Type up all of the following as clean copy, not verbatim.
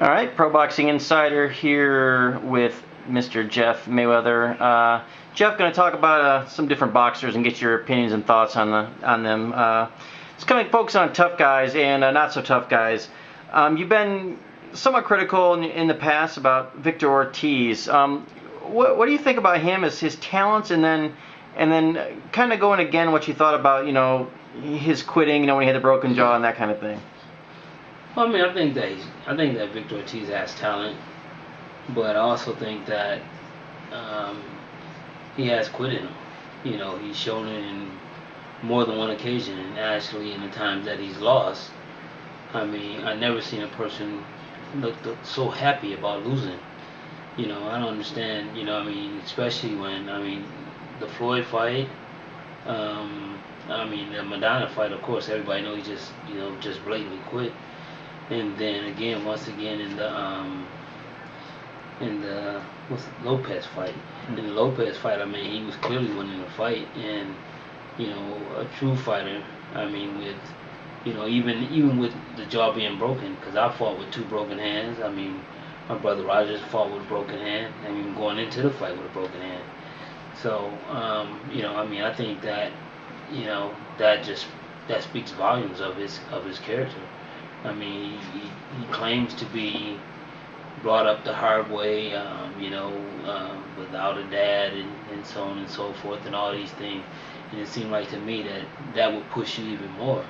All right, Pro Boxing Insider here with Mr. Jeff Mayweather. Jeff, going to talk about some different boxers and get your opinions and thoughts on them. It's kind of focus on tough guys and not so tough guys. You've been somewhat critical in the past about Victor Ortiz. What do you think about him as his talents, and then kind of going again what you thought about his quitting, when he had the broken jaw and that kind of thing? Well, I mean, I think that Victor Ortiz has talent, but I also think that he has quit in him. He's shown it in more than one occasion, and actually in the times that he's lost. I mean, I never seen a person look so happy about losing. I don't understand. I mean, especially when the Floyd fight. The Madonna fight. Of course, everybody knows he just blatantly quit. And then again, once again in the Lopez fight. In the Lopez fight, I mean, he was clearly winning the fight, and a true fighter. I mean, with even with the jaw being broken, because I fought with 2 broken hands. I mean, my brother Rogers fought with a broken hand. I mean, going into the fight with a broken hand. So, I think that that speaks volumes of his character. I mean, he claims to be brought up the hard way, without a dad and so on and so forth and all these things. And it seemed like to me that would push you even more.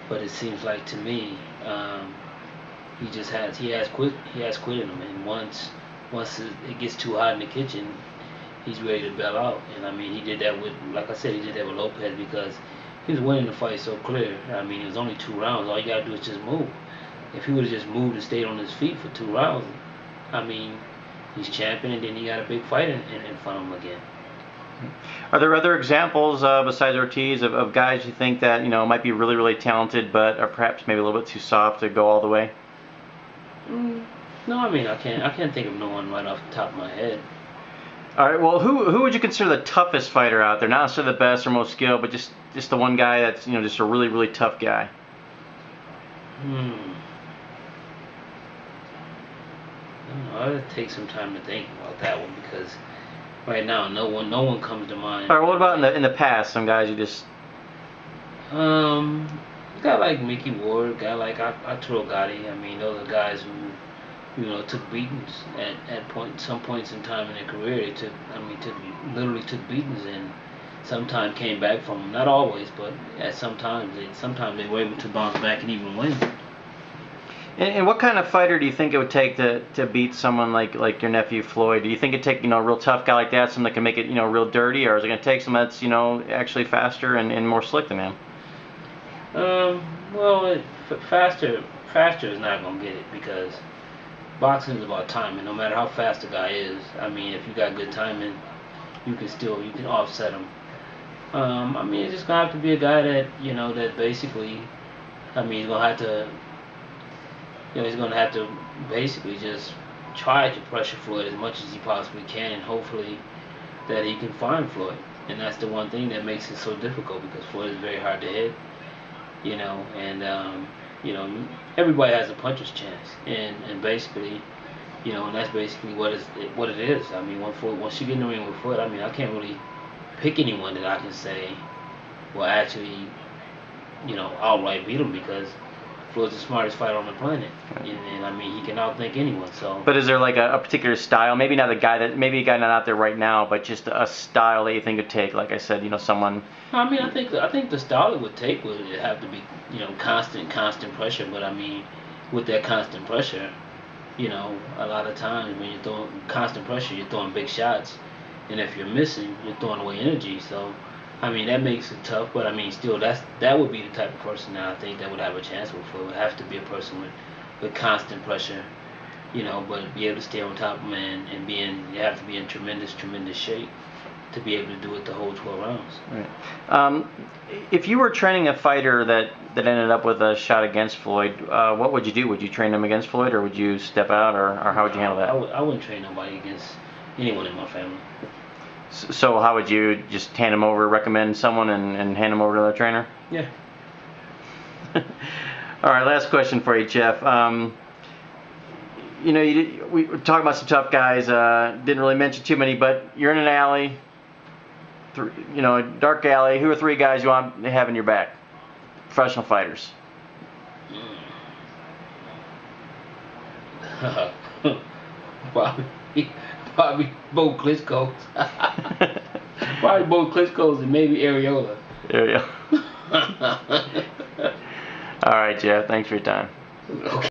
But it seems like to me he has quit in him. And once it gets too hot in the kitchen, he's ready to bail out. And I mean, he did that with, like I said, he did that with Lopez because he was winning the fight so clear. I mean, it was only 2 rounds. All you gotta do is just move. If he would have just moved and stayed on his feet for 2 rounds, I mean, he's champion, and then he got a big fight in front of him again. Are there other examples besides Ortiz of guys you think that might be really, really talented, but are perhaps maybe a little bit too soft to go all the way? No, I mean, I can't think of no one right off the top of my head. All right. Well, who would you consider the toughest fighter out there? Not necessarily the best or most skilled, but just the one guy that's just a really, really tough guy. I would take some time to think about that one because right now no one comes to mind. All right. What about in the past? Some guys you just. A guy like Mickey Ward, a guy like Arturo Gatti. I mean, those are guys who took beatings at some points in time in their career. They literally took beatings and sometimes came back from them. Not always, but at sometimes they were able to bounce back and even win. And what kind of fighter do you think it would take to beat someone like your nephew Floyd? Do you think it'd take a real tough guy like that, someone that can make it real dirty, or is it going to take someone that's actually faster and more slick than him? Well, faster is not going to get it because boxing is about timing. No matter how fast a guy is, I mean, if you got good timing, you can offset him. I mean, it's just gonna have to be a guy that that basically, I mean, he's gonna have to basically just try to pressure Floyd as much as he possibly can, and hopefully that he can find Floyd. And that's the one thing that makes it so difficult because Floyd is very hard to hit, and everybody has a puncher's chance, and basically, and that's basically what it is. I mean, once you get in the ring with Floyd, I mean, I can't really pick anyone that I can say will actually, outright beat him because Floyd's the smartest fighter on the planet, and I mean, he can outthink anyone. So. But is there like a particular style? Maybe not a guy not out there right now, but just a style that you think would take, like I said, someone. I mean, I think the style it would take would have to be, constant pressure. But I mean, with that constant pressure, a lot of times when you're throwing constant pressure, you're throwing big shots, and if you're missing, you're throwing away energy. So. I mean, that makes it tough, but I mean, still, that would be the type of person that I think that would have a chance with Floyd. It would have to be a person with constant pressure, but be able to stay on top of man and you have to be in tremendous shape to be able to do it the whole 12 rounds. Right. If you were training a fighter that ended up with a shot against Floyd, what would you do? Would you train him against Floyd, or would you step out, or how would you handle that? I wouldn't train nobody against anyone in my family. So how would you just hand him over, recommend someone, and hand him over to another trainer? Yeah. All right, last question for you, Jeff. we were talking about some tough guys. Didn't really mention too many, but you're in an alley, a dark alley. Who are 3 guys you want to have in your back? Professional fighters. Probably both Klitschko's. Probably both Klitschko's and maybe Areola. All right, Jeff. Thanks for your time. Okay.